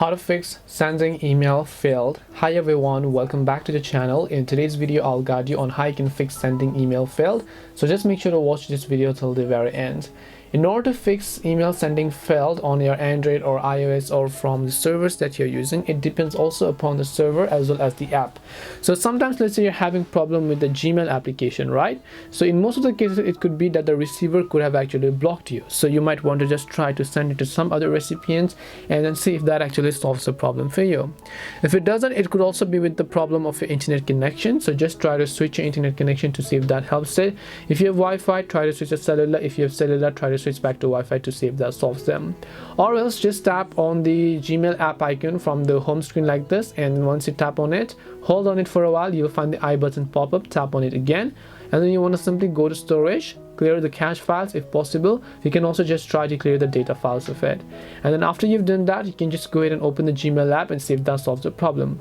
How to fix sending email failed. Hi everyone, welcome back to the channel. In today's video I'll guide you on how you can fix sending email failed, so just make sure to watch this video till the very end. In order to fix email sending failed on your Android or iOS or from the servers that you're using, it depends also upon the server as well as the app. So sometimes, let's say you're having problem with the Gmail application, right? So in most of the cases it could be that the receiver could have actually blocked you, so you might want to just try to send it to some other recipients and then see if that actually solves the problem for you. If it doesn't, it could also be with the problem of your internet connection, so just try to switch your internet connection to see if that helps it. If you have Wi-Fi, try to switch to cellular. If you have cellular, try to switch back to Wi-Fi to see if that solves them. Or else just tap on the Gmail app icon from the home screen like this, and once you tap on it, hold on it for a while, you'll find the I button pop up. Tap on it again, and then you want to simply go to storage, clear the cache files if possible. You can also just try to clear the data files of it, and then after you've done that, you can just go ahead and open the Gmail app and see if that solves the problem.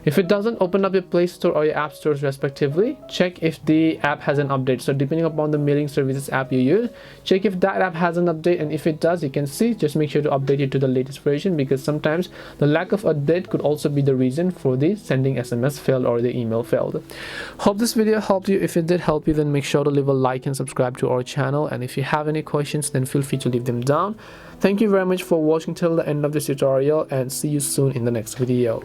If it doesn't, open up your Play Store or your App Stores respectively. Check if the app has an update. So depending upon the mailing services app you use, check if that app has an update, and if it does, you can see, just make sure to update it to the latest version, because sometimes the lack of update could also be the reason for the sending SMS failed or the email failed. Hope this video helped you. If it did help you, then make sure to leave a like and subscribe to our channel, and if you have any questions, then feel free to leave them down. Thank you very much for watching till the end of this tutorial, and see you soon in the next video.